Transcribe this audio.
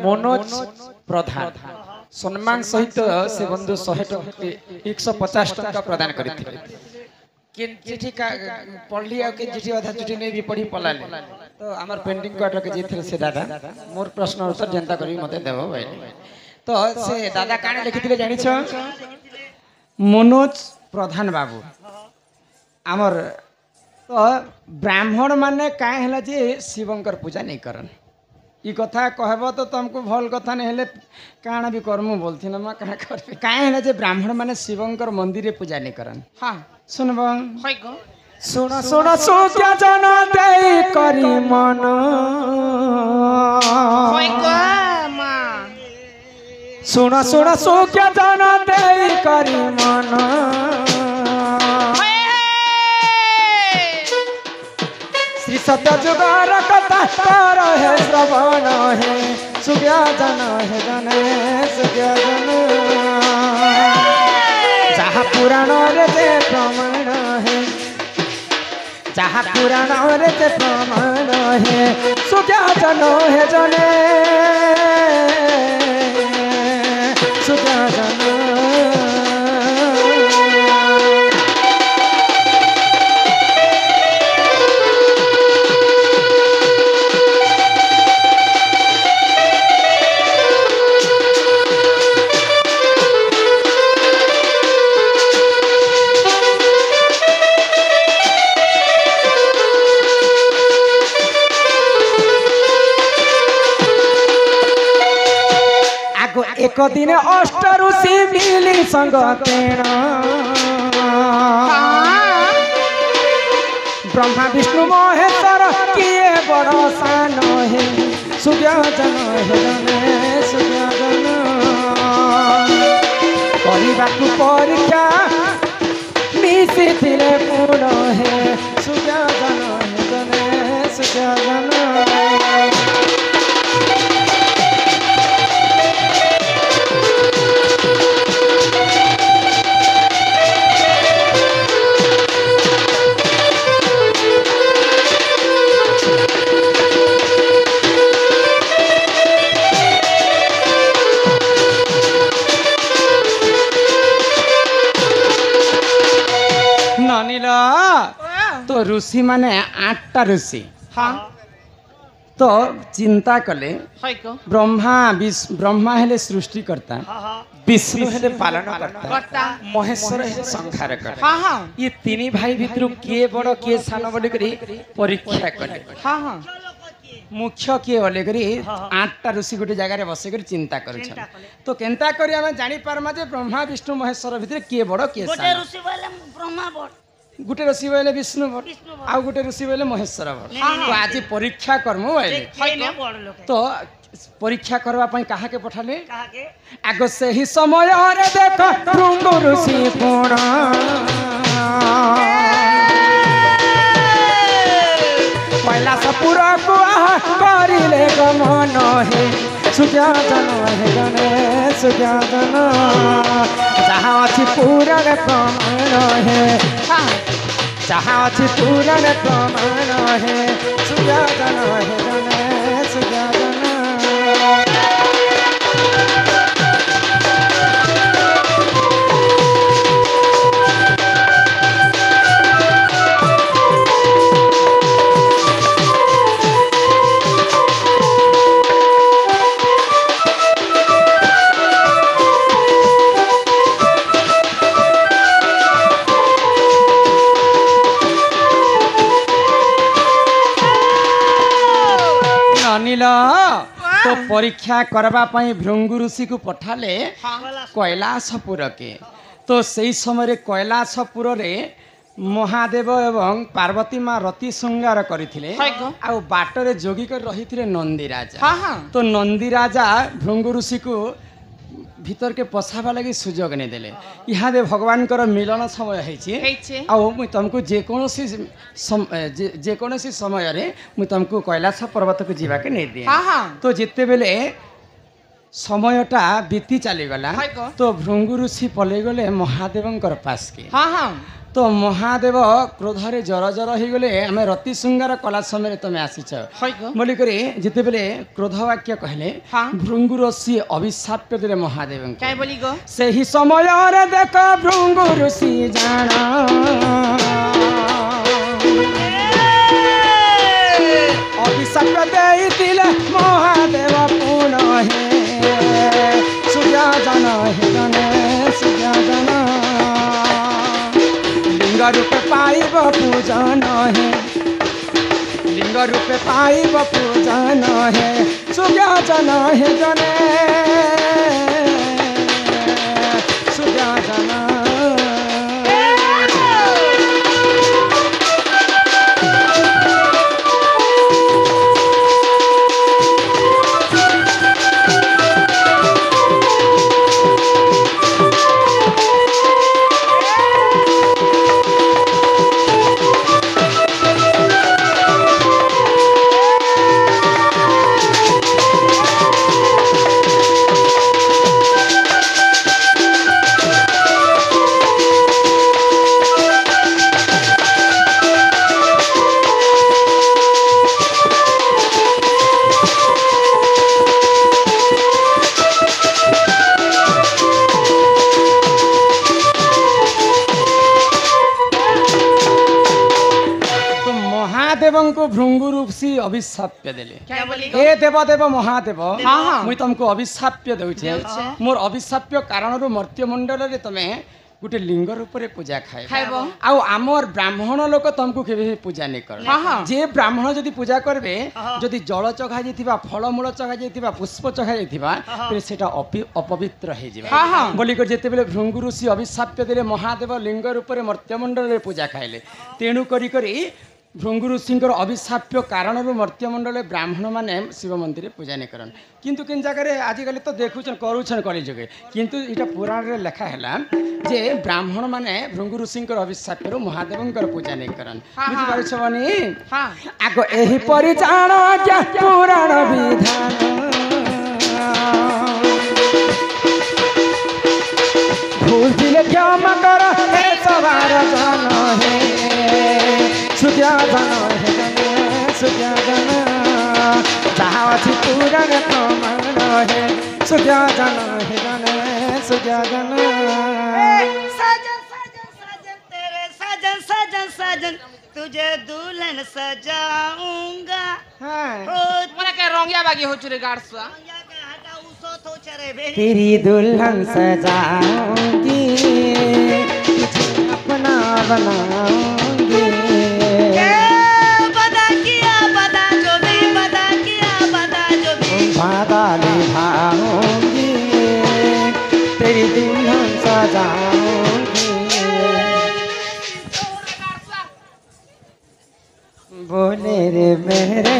मनोज प्रधान सम्मान सहित से बंधु 150 टंका प्रदान करथिले चिठी पढ़ली आ के चिठी अधा चिठी नहीं भी पढ़ी पलाले तो हमर पेंडिंग कार्ड के जेथिले से दादा मोर प्रश्न उत्तर जनता करी मते देबो भाई तो से दादा काने लिखिथिले जानि छ मनोज प्रधान बाबू हमर तो ब्राह्मण माने काहे हला जे शिवंकर पूजा नहीं करन ई कथा कहबो तो तुमको भल कथा नहीं हेले काना भी करमु बोलथि न मा का करबे काहे हला जे ब्राह्मण माने शिवंकर मंदिर रे पूजा नहीं करन हां सुनबो होय गो सुन सुन सो क्या जन दे करी मन होय गो मा सुन सुन सो क्या जन दे करी मन श्री सत्य जुगार कथा कर है श्रवण है सुज्ञा जन है जन सुज्ञा जन जहाँ पुराण रे जे प्रमाण है जहाँ पुराण रे जे प्रमाण है सुज्ञा जन है जन सुज्ञा जन एक दिन अष्ट ऋषि मिली संगतेण ब्रह्मा विष्णु महेश्वर किए बड़ सान है सुज्ञाजन है सुज्ञाजन करबाकू परीक्षा मिसी पूर्ण है सुज्ञाजन है सुज्ञाजन तो ऋषि माने 8टा ऋषि हाँ तो चिंता कले ब्रह्मा हेले सृष्टि करता विष्णु हेले पालन करता महेश्वर हेले संहार करता ये तीन भाई भितर किए बड़ किए सान बोली परीक्षा कले मुख्य किए बोले 8टा ऋषि गोटे जगह बस चिंता कर तो केनता करी आमे जानि पारमा जे ब्रह्मा विष्णु महेश्वर भितर किए बड़ किए सान गुटे ऋषि बोले विष्णु भट्ट आ गुटे ऋषि बोले महेश्वर भट्ट तो आज परीक्षा करमु बोले तो परीक्षा करबा पई कहा के पठाले आग से ही समय रे देख भृंगु ऋषि पुण पहिला सपुर को करिले गमन हे सुज्ञाजन हे जने सुज्ञाजन जहाँ अच्छी पुराण प्रमाण है जहाँ अच्छी पुराण प्रमाण है सुज्ञाजन है जन सुज्ञाजन तो परीक्षा करबा पई भृंगु ऋषि को पठाले कैलाशपुर के तो सही समय कैलाशपुर रे महादेव एवं पार्वती माँ रति श्रृंगार करथिले आ बाटरे जोगी कर रहिथिले नंदी राजा तो नंदी राजा भृंगु ऋषि को भीतर के पसाबा लगी सुजोग नहीं देले इहादे भगवान कर मिलन समय है तुमको जेकोसी समय रे मु तुमको कैलाश पर्वत को जीवा के नहीं दिए तो जिते बेले समयटा बीती चली गला तो भृंगु ऋषि पलै गले महादेव पास के तो महादेव क्रोधरे जर जर हो गले आम रति श्रृंगार कला समय तुम आसीच बोलिक जिते बेले क्रोध वाक्य कहले भृंगु ऋषि अभिशाप्य देले महादेव से ही समय देख भृंगु ऋषि जाना अभिशाप देइतिले महादेव पुनः हे सूर्य जन हे जने सूर्य जन लिंग रूप पाइब पूजन हे लिंग रूप पाइब पूजन हे सूर्य जन हे जने सूर्य जन को भृंगु ऋषि अभिशाप्य देले ए देव देव महादेव मुई तुमको अभिशाप्य दउछे मोर अभिशाप्य कारण मर्त्य मंडल रे तमे गोटे लिंग रूप में पूजा खाइबो आउ आमर ब्राह्मण लोक तुमको केबे पूजा नहीं कर जे ब्राह्मण जदि पूजा करबे जदि जल चघा जाइथिबा फलमूल चघा जाइथिबा पुष्प चघा जाइथिबा फिर सेटा अपवित्र हे जिबा बोली कर जेते बेले भृंगु ऋषि अभिशाप्य देले महादेव लिंग रूप में मर्त्य मंडल रे पूजा खाइले तेणु करी भृंगु ऋषि अभिशाप्य कारण मर्त्य मंडल ब्राह्मण माने शिव मंदिर पूजा नहीं करन किंतु किन जगह आजिकल तो देखुन करुछन कली जुगे किंतु इटा पुराण रे लिखा है जे ब्राह्मण माने भृंगु ऋषि अभिशाप्य महादेव पूजा नहीं करन बुझी पारुछ बनी आगो एही परिचाण क्या पुराण विधान भूल दिले क्षमा कर हे सवार जन हे सूर्य जन हे जन सूर्य जन जहाँ अच्छी पूरा प्रमाण हे सूर्य जन हे जन सूर्य जन साजन साजन साजन तेरे साजन साजन साजन तुझे दुल्हन सजाऊंगा मने के रंगिया बागी हो चुरे गाड़सा तेरी दुल्हन सजाऊंगी तुझे अपना बनाऊंगी बता किया बता जो भी बता किया बता जो भी वादा निभाऊंगी तेरी दुल्हन सजाऊंगी बोले रे मेरे